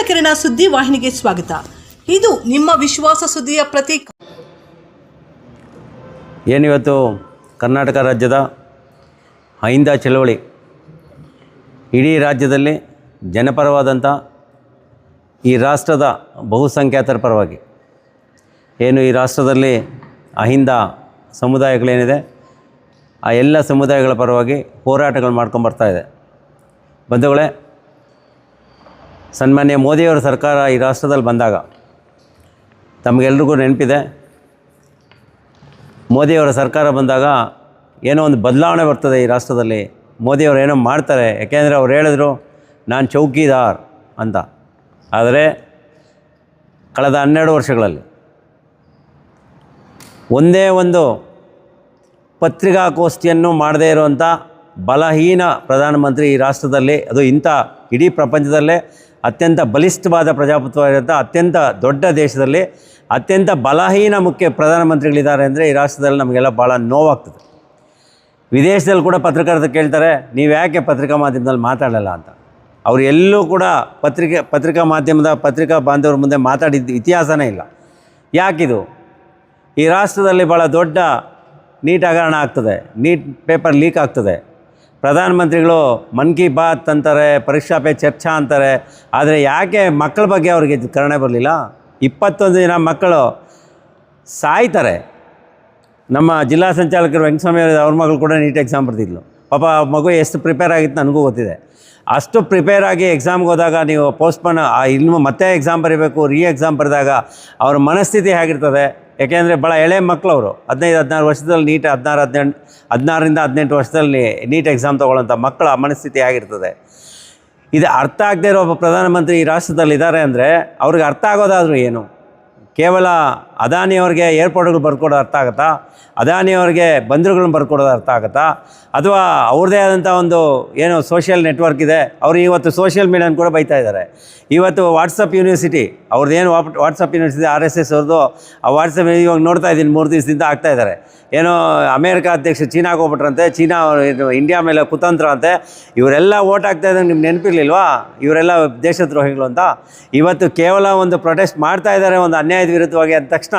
ಕಿರಣ ಸುದ್ದಿ ವಾಹಿನಿಗೆ ಸ್ವಾಗತ. ಇದು ನಿಮ್ಮ ವಿಶ್ವಾಸ ಸುದ್ದಿಯ ಪ್ರತೀಕ. ಏನಿವತ್ತು ಕರ್ನಾಟಕ ರಾಜ್ಯದ ಅಹಿಂದ ಚಳವಳಿ ಇಡೀ ರಾಜ್ಯದಲ್ಲಿ ಜನಪರವಾದಂಥ ಈ ರಾಷ್ಟ್ರದ ಬಹುಸಂಖ್ಯಾತರ ಪರವಾಗಿ ಏನು ಈ ರಾಷ್ಟ್ರದಲ್ಲಿ ಅಹಿಂದ ಸಮುದಾಯಗಳೇನಿದೆ ಆ ಎಲ್ಲ ಸಮುದಾಯಗಳ ಪರವಾಗಿ ಹೋರಾಟಗಳು ಮಾಡ್ಕೊಂಬರ್ತಾಯಿದೆ. ಬಂಧುಗಳೇ, ಸನ್ಮಾನ್ಯ ಮೋದಿಯವರ ಸರ್ಕಾರ ಈ ರಾಷ್ಟ್ರದಲ್ಲಿ ಬಂದಾಗ ತಮಗೆಲ್ರಿಗೂ ನೆನಪಿದೆ, ಮೋದಿಯವರ ಸರ್ಕಾರ ಬಂದಾಗ ಏನೋ ಒಂದು ಬದಲಾವಣೆ ಬರ್ತದೆ ಈ ರಾಷ್ಟ್ರದಲ್ಲಿ. ಮೋದಿಯವರು ಏನೋ ಮಾಡ್ತಾರೆ, ಯಾಕೆಂದರೆ ಅವ್ರು ಹೇಳಿದ್ರು ನಾನು ಚೌಕಿದಾರ್ ಅಂತ. ಆದರೆ ಕಳೆದ 12 ವರ್ಷಗಳಲ್ಲಿ ಒಂದೇ ಒಂದು ಪತ್ರಿಕಾಗೋಷ್ಠಿಯನ್ನು ಮಾಡದೇ ಇರುವಂಥ ಬಲಹೀನ ಪ್ರಧಾನಮಂತ್ರಿ ಈ ರಾಷ್ಟ್ರದಲ್ಲಿ, ಅದು ಇಂಥ ಇಡೀ ಪ್ರಪಂಚದಲ್ಲೇ ಅತ್ಯಂತ ಬಲಿಷ್ಠವಾದ ಪ್ರಜಾಪ್ರಭುತ್ವ ಇರುವಂಥ ಅತ್ಯಂತ ದೊಡ್ಡ ದೇಶದಲ್ಲಿ ಅತ್ಯಂತ ಬಲಹೀನ ಮುಖ್ಯ ಪ್ರಧಾನಮಂತ್ರಿಗಳಿದ್ದಾರೆ ಅಂದರೆ ಈ ರಾಷ್ಟ್ರದಲ್ಲಿ ನಮಗೆಲ್ಲ ಭಾಳ ನೋವಾಗ್ತದೆ. ವಿದೇಶದಲ್ಲಿ ಕೂಡ ಪತ್ರಕರ್ತರು ಕೇಳ್ತಾರೆ, ನೀವು ಯಾಕೆ ಪತ್ರಿಕಾ ಮಾಧ್ಯಮದಲ್ಲಿ ಮಾತಾಡಲ್ಲ ಅಂತ. ಅವರು ಎಲ್ಲೂ ಕೂಡ ಪತ್ರಿಕಾ ಮಾಧ್ಯಮದ ಪತ್ರಿಕಾ ಬಾಂಧವರ ಮುಂದೆ ಮಾತಾಡಿದ ಇತಿಹಾಸನೇ ಇಲ್ಲ. ಯಾಕಿದು? ಈ ರಾಷ್ಟ್ರದಲ್ಲಿ ಭಾಳ ದೊಡ್ಡ ನೀಟ್ ಹಗರಣ ಆಗ್ತದೆ, ನೀಟ್ ಪೇಪರ್ ಲೀಕ್ ಆಗ್ತದೆ. ಪ್ರಧಾನಮಂತ್ರಿಗಳು ಮನ್ ಕಿ ಬಾತ್ ಅಂತಾರೆ, ಪರೀಕ್ಷಾ ಪೇ ಚರ್ಚಾ ಅಂತಾರೆ. ಆದರೆ ಯಾಕೆ ಮಕ್ಕಳ ಬಗ್ಗೆ ಅವರಿಗೆ ಕರುಣೆ ಬರಲಿಲ್ಲ? 21 ಜನ ಮಕ್ಕಳು ಸಾಯ್ತಾರೆ. ನಮ್ಮ ಜಿಲ್ಲಾ ಸಂಚಾಲಕರು ವೆಂಕಟಸ್ವಾಮಿ ಅವ್ರ ಮಗಳು ಕೂಡ ನೀಟ್ ಎಕ್ಸಾಮ್ ಬರ್ತಿದ್ಲು. ಪಾಪ ಮಗು ಎಷ್ಟು ಪ್ರಿಪೇರ್ ಆಗಿತ್ತು ನನಗೂ ಗೊತ್ತಿದೆ. ಅಷ್ಟು ಪ್ರಿಪೇರ್ ಆಗಿ ಎಕ್ಸಾಮ್ಗೆ ಹೋದಾಗ ನೀವು ಪೋಸ್ಟ್ಪೋನ್ ಇನ್ನು ಮತ್ತೆ ಎಕ್ಸಾಮ್ ಬರೀಬೇಕು, ಎಕ್ಸಾಮ್ ಬರೆದಾಗ ಅವ್ರ ಮನಸ್ಥಿತಿ ಹೇಗಿರ್ತದೆ? ಯಾಕೆಂದರೆ ಭಾಳ ಎಳೆ ಮಕ್ಕಳು ಅವರು, 15-16 ವರ್ಷದಲ್ಲಿ ನೀಟ್ 16ರಿಂದ 18 ವರ್ಷದಲ್ಲಿ ನೀಟ್ ಎಕ್ಸಾಮ್ ತೊಗೊಳ್ಳೋಂಥ ಮಕ್ಕಳ ಮನಸ್ಥಿತಿ ಆಗಿರ್ತದೆ. ಇದು ಅರ್ಥ ಆಗದೇ ಇರೋ ಒಬ್ಬ ಪ್ರಧಾನಮಂತ್ರಿ ಈ ರಾಷ್ಟ್ರದಲ್ಲಿದ್ದಾರೆ ಅಂದರೆ ಅವ್ರಿಗೆ ಅರ್ಥ ಆಗೋದಾದರೂ ಏನು? ಕೇವಲ ಅದಾನಿಯವ್ರಿಗೆ ಏರ್ಪೋರ್ಟ್ಗಳು ಬರ್ಕೊಡೋದು ಅರ್ಥ ಆಗುತ್ತಾ? ಅದಾನಿಯವ್ರಿಗೆ ಬಂದರುಗಳನ್ನ ಬರ್ಕೊಡೋದು ಅರ್ಥ ಆಗುತ್ತಾ? ಅಥವಾ ಅವ್ರದ್ದೇ ಆದಂಥ ಒಂದು ಏನು ಸೋಷಿಯಲ್ ನೆಟ್ವರ್ಕ್ ಇದೆ, ಅವರು ಇವತ್ತು ಸೋಷಿಯಲ್ ಮೀಡಿಯಾನ ಕೂಡ ಬೈತಾ ಇದ್ದಾರೆ. ಇವತ್ತು ವಾಟ್ಸಪ್ ಯೂನಿವರ್ಸಿಟಿ ಅವ್ರದ್ದೇನು ವಾಟ್ಸಪ್ ಯೂನಿವರ್ಸಿಟಿ RSS ಅವ್ರದ್ದು ಆ ವಾಟ್ಸಪ್ ಇವಾಗ ನೋಡ್ತಾ ಇದ್ದೀನಿ 3 ದಿವಸದಿಂದ ಆಗ್ತಾಯಿದ್ದಾರೆ. ಏನೋ ಅಮೇರಿಕ ಅಧ್ಯಕ್ಷ ಚೀನಾಗೆ ಹೋಗ್ಬಿಟ್ರಂತೆ, ಚೀನಾ ಇಂಡಿಯಾ ಮೇಲೆ ಕುತಂತ್ರ ಅಂತೆ. ಇವರೆಲ್ಲ ಓಟ್ ಆಗ್ತಾ ಇದ್ದಂಗೆ ನಿಮ್ಗೆ ನೆನಪಿರ್ಲಿಲ್ವಾ ಇವರೆಲ್ಲ ದೇಶದ್ರೋಹಿಗಳು ಅಂತ? ಇವತ್ತು ಕೇವಲ ಒಂದು ಪ್ರೊಟೆಸ್ಟ್ ಮಾಡ್ತಾ ಇದ್ದಾರೆ ಒಂದು ಅನ್ಯಾಯದ ವಿರುದ್ಧವಾಗಿ ಅಂದ ತಕ್ಷಣ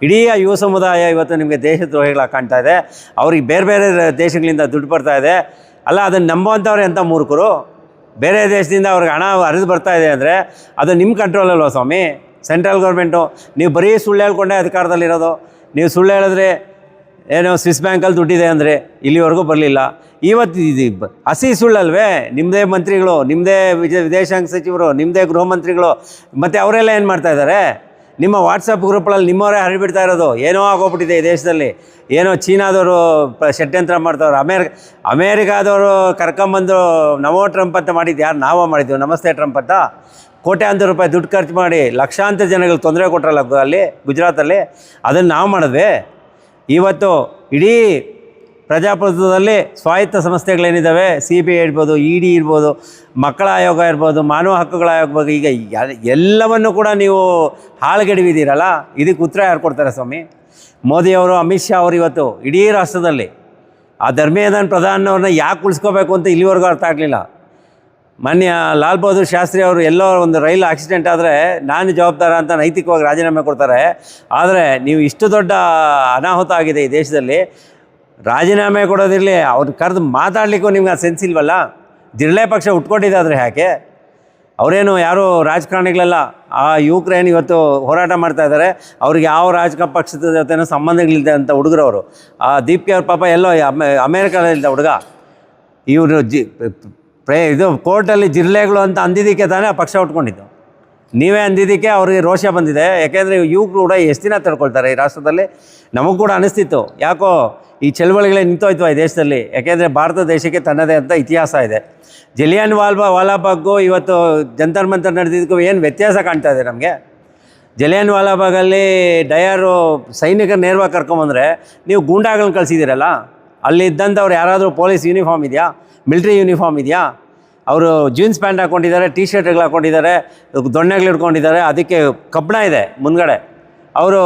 ಇಡೀ ಯುವ ಸಮುದಾಯ ಇವತ್ತು ನಿಮಗೆ ದೇಶದ್ರೋಹಿಗಳಾಗಿ ಕಾಣ್ತಾ ಇದೆ. ಅವ್ರಿಗೆ ಬೇರೆ ಬೇರೆ ದೇಶಗಳಿಂದ ದುಡ್ಡು ಬರ್ತಾ ಇದೆ. ಅಲ್ಲ, ಅದನ್ನು ನಂಬುವಂಥವ್ರೆ ಅಂತ ಮೂರ್ಖರು. ಬೇರೆ ದೇಶದಿಂದ ಅವ್ರಿಗೆ ಹಣ ಹರಿದು ಬರ್ತಾ ಇದೆ ಅಂದರೆ ಅದು ನಿಮ್ಮ ಕಂಟ್ರೋಲಲ್ವ ಸ್ವಾಮಿ? Central government. ನೀವು ಬರೀ ಸುಳ್ಳು ಹೇಳ್ಕೊಂಡೇ ಅಧಿಕಾರದಲ್ಲಿರೋದು. ನೀವು ಸುಳ್ಳು ಹೇಳಿದ್ರೆ ಏನೋ ಸ್ವಿಸ್ ಬ್ಯಾಂಕಲ್ಲಿ ದುಡ್ಡಿದೆ ಅಂದರೆ ಇಲ್ಲಿವರೆಗೂ ಬರಲಿಲ್ಲ. ಇವತ್ತು ಇದು ಹಸಿ ಸುಳ್ಳಲ್ವೇ? ನಿಮ್ಮದೇ ಮಂತ್ರಿಗಳು, ನಿಮ್ಮದೇ ವಿದೇಶಾಂಗ ಸಚಿವರು, ನಿಮ್ಮದೇ ಗೃಹ ಮಂತ್ರಿಗಳು, ಮತ್ತು ಅವರೆಲ್ಲ ಏನು ಮಾಡ್ತಾಯಿದ್ದಾರೆ? ನಿಮ್ಮ ವಾಟ್ಸಪ್ ಗ್ರೂಪ್ಗಳಲ್ಲಿ ನಿಮ್ಮವರೇ ಹರಿಬಿಡ್ತಾ ಇರೋದು. ಏನೋ ಆಗೋಗ್ಬಿಟ್ಟಿದೆ ಈ ದೇಶದಲ್ಲಿ. ಏನೋ ಚೀನಾದವರು ಷಡ್ಯಂತ್ರ ಮಾಡ್ತಾವ್ರು, ಅಮೇರಿಕಾದವರು ಕರ್ಕೊಂಬಂದು ನಮೋ ಟ್ರಂಪ್ ಅಂತ ಮಾಡಿದ್ದು ಯಾರು? ನಾವೋ ಮಾಡಿದ್ದೀವಿ ನಮಸ್ತೆ ಟ್ರಂಪ್ ಅಂತ. ಕೋಟ್ಯಾಂತರ ರೂಪಾಯಿ ದುಡ್ಡು ಖರ್ಚು ಮಾಡಿ ಲಕ್ಷಾಂತರ ಜನಗಳಿಗೆ ತೊಂದರೆ ಕೊಟ್ಟರಲ್ಲ ಅಲ್ಲಿ ಗುಜರಾತಲ್ಲಿ, ಅದನ್ನು ನಾವು ಮಾಡಿದ್ವಿ. ಇವತ್ತು ಇಡೀ ಪ್ರಜಾಪ್ರಭುತ್ವದಲ್ಲಿ ಸ್ವಾಯತ್ತ ಸಂಸ್ಥೆಗಳೇನಿದ್ದಾವೆ, CBI ಇರ್ಬೋದು, ED ಇರ್ಬೋದು, ಮಕ್ಕಳ ಆಯೋಗ ಇರ್ಬೋದು, ಮಾನವ ಹಕ್ಕುಗಳ ಆಯೋಗ ಬಗ್ಗೆ ಈಗ ಎಲ್ಲವನ್ನು ಕೂಡ ನೀವು ಹಾಳುಗೆಡವಿದ್ದೀರಲ್ಲ, ಇದಕ್ಕೆ ಉತ್ತರ ಯಾರು ಕೊಡ್ತಾರೆ ಸ್ವಾಮಿ? ಮೋದಿಯವರು, ಅಮಿತ್ ಶಾ ಅವರು ಇವತ್ತು ಇಡೀ ರಾಷ್ಟ್ರದಲ್ಲಿ ಆ ಧರ್ಮೇಂದ್ರ ಪ್ರಧಾನವ್ರನ್ನ ಯಾಕೆ ಉಳಿಸ್ಕೋಬೇಕು ಅಂತ ಇಲ್ಲಿವರೆಗೂ ಅರ್ಥ ಆಗಲಿಲ್ಲ. ಮಾನ್ಯ ಲಾಲ್ ಬಹದ್ದೂರ್ ಶಾಸ್ತ್ರಿ ಅವರು ಎಲ್ಲೋ ಒಂದು ರೈಲು ಆಕ್ಸಿಡೆಂಟ್ ಆದರೆ ನಾನು ಜವಾಬ್ದಾರ ಅಂತ ನೈತಿಕವಾಗಿ ರಾಜೀನಾಮೆ ಕೊಡ್ತಾರೆ. ಆದರೆ ನೀವು ಇಷ್ಟು ದೊಡ್ಡ ಅನಾಹುತ ಆಗಿದೆ ಈ ದೇಶದಲ್ಲಿ, ರಾಜೀನಾಮೆ ಕೊಡೋದಿರಲಿ, ಅವ್ರು ಕರೆದು ಮಾತಾಡಲಿಕ್ಕೂ ನಿಮ್ಗೆ ಆ ಸೆನ್ಸ್ ಇಲ್ವಲ್ಲ? ಜಿರಳೆ ಪಕ್ಷ ಉಟ್ಕೊಂಡಿದ್ದಾದ್ರೆ ಯಾಕೆ? ಅವರೇನು ಯಾರು ರಾಜಕಾರಣಿಗಳೆಲ್ಲ. ಆ ಯುವಕರೇನು ಇವತ್ತು ಹೋರಾಟ ಮಾಡ್ತಾಯಿದ್ದಾರೆ, ಅವ್ರಿಗೆ ಯಾವ ಪಕ್ಷದ ಜೊತೆನೋ ಸಂಬಂಧಗಳಿದೆ ಅಂತ ಹುಡುಗರವರು. ಆ ದೀಪ್ತಿ ಅವ್ರ ಪಾಪ ಎಲ್ಲೋ ಅಮೇರಿಕಾದಲ್ಲಿದ್ದ ಹುಡುಗ. ಇವರು ಇದು ಕೋರ್ಟಲ್ಲಿ ಜಿರಳೆಗಳು ಅಂತ ಅಂದಿದ್ದಕ್ಕೆ ತಾನೇ ಆ ಪಕ್ಷ ಉಟ್ಕೊಂಡಿದ್ದು. ನೀವೇ ಅಂದಿದ್ದಕ್ಕೆ ಅವ್ರಿಗೆ ರೋಷ ಬಂದಿದೆ. ಯಾಕೆಂದರೆ ಯುವಕರು ಕೂಡ ಎಷ್ಟು ದಿನ ತಡ್ಕೊಳ್ತಾರೆ ಈ ರಾಷ್ಟ್ರದಲ್ಲಿ? ನಮಗೂ ಕೂಡ ಅನಿಸ್ತಿತ್ತು, ಯಾಕೋ ಈ ಚಳವಳಿಗಳೇ ನಿಂತೋಯ್ತು ಈ ದೇಶದಲ್ಲಿ. ಯಾಕೆಂದರೆ ಭಾರತ ದೇಶಕ್ಕೆ ತನ್ನದೇ ಅಂತ ಇತಿಹಾಸ ಇದೆ. ಜಲಿಯನ್ ವಾಲಾಬಾಗ್ಗೂ ಇವತ್ತು ಜಂತರ್ ಮಂತರ್ ನಡೆದಿದ್ದಕ್ಕೂ ಏನು ವ್ಯತ್ಯಾಸ ಕಾಣ್ತಾ ಇದೆ ನಮಗೆ? ಜಲಿಯನ್ ವಾಲಾಬಾಗಲ್ಲಿ ಡಯರು ಸೈನಿಕರು ನೇರವಾಗಿ ಕರ್ಕೊಂಬಂದರೆ ನೀವು ಗೂಂಡಾಗಳನ್ನ ಕಳಿಸಿದ್ದೀರಲ್ಲ, ಅಲ್ಲಿ ಇದ್ದಂಥವ್ರು ಯಾರಾದರೂ ಪೊಲೀಸ್ ಯೂನಿಫಾರ್ಮ್ ಇದೆಯಾ? ಮಿಲ್ಟ್ರಿ ಯೂನಿಫಾರ್ಮ್ ಇದೆಯಾ? ಅವರು ಜೀನ್ಸ್ ಪ್ಯಾಂಟ್ ಹಾಕ್ಕೊಂಡಿದ್ದಾರೆ, ಟೀ ಶರ್ಟ್ಗಳು ಹಾಕ್ಕೊಂಡಿದ್ದಾರೆ, ದೊಣ್ಣೆಗಳು ಇಟ್ಕೊಂಡಿದ್ದಾರೆ, ಅದಕ್ಕೆ ಕಬ್ಬಣ ಇದೆ ಮುಂದ್ಗಡೆ. ಅವರು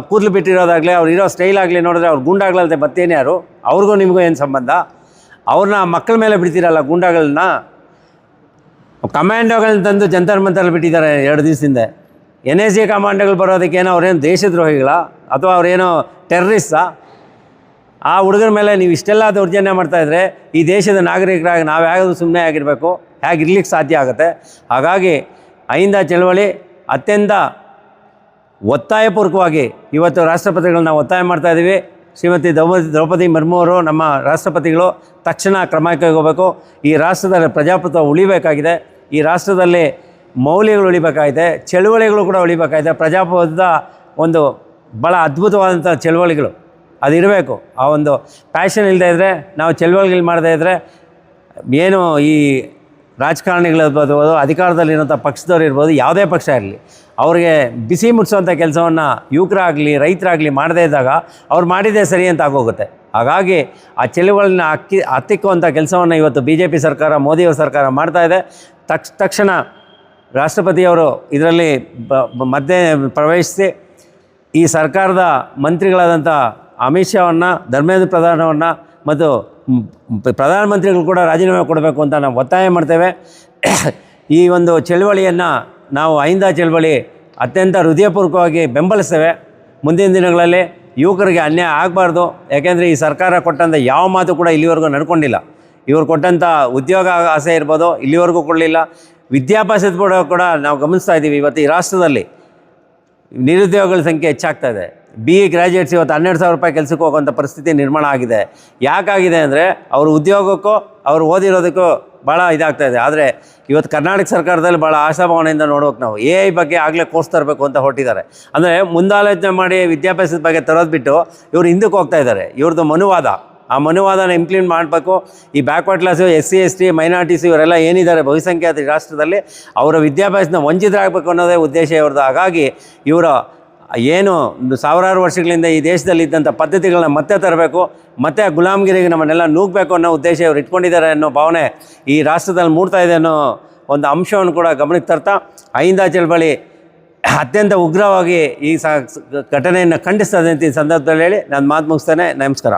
ಕೂದಲು ಬಿಟ್ಟಿರೋದಾಗಲಿ, ಅವ್ರು ಇರೋ ಸ್ಟೈಲ್ ಆಗಲಿ ನೋಡಿದ್ರೆ ಅವ್ರು ಗೂಂಡಾಗಳಲ್ಲದೆ ಮತ್ತೇನು ಯಾರು? ಅವ್ರಿಗೂ ನಿಮಗೂ ಏನು ಸಂಬಂಧ? ಅವ್ರನ್ನ ಮಕ್ಕಳ ಮೇಲೆ ಬಿಡ್ತೀರಲ್ಲ ಗೂಂಡಾಗಳನ್ನ. ಕಮಾಂಡೋಗಳನ್ನ ತಂದು ಜಂತರ್ ಮಂತರಲ್ಲಿ ಬಿಟ್ಟಿದ್ದಾರೆ 2 ದಿವಸದಿಂದ. NSG ಕಮಾಂಡೋಗಳು ಬರೋದಕ್ಕೇನೋ ಅವ್ರೇನು ದೇಶದ್ರೋಹಿಗಳ ಅಥವಾ ಅವರೇನೋ ಟೆರ್ರಿಸ್ಟಾ? ಆ ಹುಡುಗರ ಮೇಲೆ ನೀವು ಇಷ್ಟೆಲ್ಲ ದೌರ್ಜನ್ಯ ಮಾಡ್ತಾಯಿದ್ರೆ ಈ ದೇಶದ ನಾಗರಿಕರಾಗಿ ನಾವು ಯಾವುದು ಸುಮ್ಮನೆ ಆಗಿರಬೇಕು? ಹೇಗಿರ್ಲಿಕ್ಕೆ ಸಾಧ್ಯ ಆಗುತ್ತೆ? ಹಾಗಾಗಿ ಅಹಿಂದ ಚಳವಳಿ ಅತ್ಯಂತ ಒತ್ತಾಯಪೂರ್ವಕವಾಗಿ ಇವತ್ತು ರಾಷ್ಟ್ರಪತಿಗಳನ್ನ ಒತ್ತಾಯ ಮಾಡ್ತಾಯಿದ್ದೀವಿ. ಶ್ರೀಮತಿ ದ್ರೌಪದಿ ಮುರ್ಮು ಅವರು, ನಮ್ಮ ರಾಷ್ಟ್ರಪತಿಗಳು, ತಕ್ಷಣ ಕ್ರಮ ಕೈಗೊಳ್ಳಬೇಕು. ಈ ರಾಷ್ಟ್ರದಲ್ಲಿ ಪ್ರಜಾಪ್ರಭುತ್ವ ಉಳಿಬೇಕಾಗಿದೆ. ಈ ರಾಷ್ಟ್ರದಲ್ಲಿ ಮೌಲ್ಯಗಳು ಉಳಿಬೇಕಾಗಿದೆ, ಚಳುವಳಿಗಳು ಕೂಡ ಉಳಿಬೇಕಾಗಿದೆ. ಪ್ರಜಾಪ್ರಭುತ್ವದ ಒಂದು ಭಾಳ ಅದ್ಭುತವಾದಂಥ ಚಳುವಳಿಗಳು ಅದಿರಬೇಕು. ಆ ಒಂದು ಪ್ಯಾಷನ್ ಇಲ್ಲದೇ ಇದ್ದರೆ, ನಾವು ಚಳುವಳಿಗಳು ಮಾಡದೇ ಇದ್ದರೆ, ಏನು ಈ ರಾಜಕಾರಣಿಗಳಿರ್ಬೋದು, ಅಧಿಕಾರದಲ್ಲಿರೋಂಥ ಪಕ್ಷದವ್ರು ಇರ್ಬೋದು, ಯಾವುದೇ ಪಕ್ಷ ಇರಲಿ, ಅವ್ರಿಗೆ ಬಿಸಿ ಮುಟ್ಟಿಸೋಂಥ ಕೆಲಸವನ್ನು ಯುವಕರಾಗಲಿ ರೈತರಾಗಲಿ ಮಾಡದೇ ಇದ್ದಾಗ ಅವ್ರು ಮಾಡಿದ್ದೇ ಸರಿ ಅಂತ ಆಗೋಗುತ್ತೆ. ಹಾಗಾಗಿ ಆ ಚಳುವಳಿನ ಹತ್ತಿಕ್ಕುವಂಥ ಕೆಲಸವನ್ನು ಇವತ್ತು BJP ಸರ್ಕಾರ, ಮೋದಿಯವರ ಸರ್ಕಾರ ಮಾಡ್ತಾಯಿದೆ. ತಕ್ಷಣ ರಾಷ್ಟ್ರಪತಿಯವರು ಇದರಲ್ಲಿ ಮಧ್ಯೆ ಪ್ರವೇಶಿಸಿ ಈ ಸರ್ಕಾರದ ಮಂತ್ರಿಗಳಾದಂಥ ಅಮಿತ್ ಶಾ ಅವ್ರನ್ನ, ಧರ್ಮೇಂದ್ರ ಪ್ರಧಾನ್ ಅವ್ರನ್ನ ಮತ್ತು ಪ್ರಧಾನಮಂತ್ರಿಗಳು ಕೂಡ ರಾಜೀನಾಮೆ ಕೊಡಬೇಕು ಅಂತ ನಾವು ಒತ್ತಾಯ ಮಾಡ್ತೇವೆ. ಈ ಒಂದು ಚಳುವಳಿಯನ್ನು ನಾವು ಅಹಿಂದ ಚಳುವಳಿ ಅತ್ಯಂತ ಹೃದಯಪೂರ್ವಕವಾಗಿ ಬೆಂಬಲಿಸ್ತೇವೆ. ಮುಂದಿನ ದಿನಗಳಲ್ಲಿ ಯುವಕರಿಗೆ ಅನ್ಯಾಯ ಆಗಬಾರ್ದು. ಯಾಕೆಂದರೆ ಈ ಸರ್ಕಾರ ಕೊಟ್ಟಂಥ ಯಾವ ಮಾತು ಕೂಡ ಇಲ್ಲಿವರೆಗೂ ನಡ್ಕೊಂಡಿಲ್ಲ. ಇವರು ಕೊಟ್ಟಂಥ ಉದ್ಯೋಗ ಆಸೆ ಇರ್ಬೋದು, ಇಲ್ಲಿವರೆಗೂ ಕೊಡಲಿಲ್ಲ. ವಿದ್ಯಾಭ್ಯಾಸದ ಕೂಡ ನಾವು ಗಮನಿಸ್ತಾ ಇದ್ದೀವಿ. ಇವತ್ತು ಈ ರಾಷ್ಟ್ರದಲ್ಲಿ ನಿರುದ್ಯೋಗಗಳ ಸಂಖ್ಯೆ ಹೆಚ್ಚಾಗ್ತಾಯಿದೆ. BE ಗ್ರ್ಯಾಜುಯೇಟ್ಸ್ ಇವತ್ತು 12,000 ರೂಪಾಯಿ ಕೆಲಸಕ್ಕೆ ಹೋಗುವಂಥ ಪರಿಸ್ಥಿತಿ ನಿರ್ಮಾಣ ಆಗಿದೆ. ಯಾಕಾಗಿದೆ ಅಂದರೆ ಅವ್ರ ಉದ್ಯೋಗಕ್ಕೂ ಅವ್ರು ಓದಿರೋದಕ್ಕೂ ಭಾಳ ಇದಾಗ್ತಾಯಿದೆ. ಆದರೆ ಇವತ್ತು ಕರ್ನಾಟಕ ಸರ್ಕಾರದಲ್ಲಿ ಭಾಳ ಆಶಾಭಾವನೆಯಿಂದ ನೋಡ್ಬೇಕು ನಾವು. AI ಬಗ್ಗೆ ಆಗಲೇ ಕೋರ್ಸ್ ತರಬೇಕು ಅಂತ ಹೊರಟಿದ್ದಾರೆ. ಅಂದರೆ ಮುಂದಾಲೋಚನೆ ಮಾಡಿ ವಿದ್ಯಾಭ್ಯಾಸದ ಬಗ್ಗೆ ತರೋದು ಬಿಟ್ಟು ಇವರು ಹಿಂದಕ್ಕೆ ಹೋಗ್ತಾ ಇದ್ದಾರೆ. ಇವ್ರದ್ದು ಮನುವಾದ, ಆ ಮನುವಾದನ ಇಂಪ್ಲಿಮೆಂಟ್ ಮಾಡಬೇಕು. ಈ backward class, SC ST minorities ಇವರೆಲ್ಲ ಏನಿದ್ದಾರೆ ಬಹುಸಂಖ್ಯಾತ ರಾಷ್ಟ್ರದಲ್ಲಿ, ಅವರ ವಿದ್ಯಾಭ್ಯಾಸನ ವಂಚಿತರಾಗಬೇಕು ಅನ್ನೋದೇ ಉದ್ದೇಶ ಇವ್ರದ್ದು. ಹಾಗಾಗಿ ಇವರ ಏನು ಸಾವಿರಾರು ವರ್ಷಗಳಿಂದ ಈ ದೇಶದಲ್ಲಿ ಇದ್ದಂಥ ಪದ್ಧತಿಗಳನ್ನ ಮತ್ತೆ ತರಬೇಕು, ಮತ್ತು ಗುಲಾಮಗಿರಿಗೆ ನಮ್ಮನ್ನೆಲ್ಲ ನೂಗಬೇಕು ಅನ್ನೋ ಉದ್ದೇಶ ಇವರು ಇಟ್ಕೊಂಡಿದ್ದಾರೆ ಅನ್ನೋ ಭಾವನೆ ಈ ರಾಷ್ಟ್ರದಲ್ಲಿ ಮೂಡ್ತಾ ಇದೆ ಅನ್ನೋ ಒಂದು ಅಂಶವನ್ನು ಕೂಡ ಗಮನಕ್ಕೆ ತರ್ತಾ, ಅಹಿಂದ ಚಳವಳಿ ಅತ್ಯಂತ ಉಗ್ರವಾಗಿ ಈ ಘಟನೆಯನ್ನು ಖಂಡಿಸ್ತದೆ ಅಂತ ಈ ಸಂದರ್ಭದಲ್ಲಿ ಹೇಳಿ ನಾನು ಮಾತು ಮುಗಿಸ್ತೇನೆ. ನಮಸ್ಕಾರ.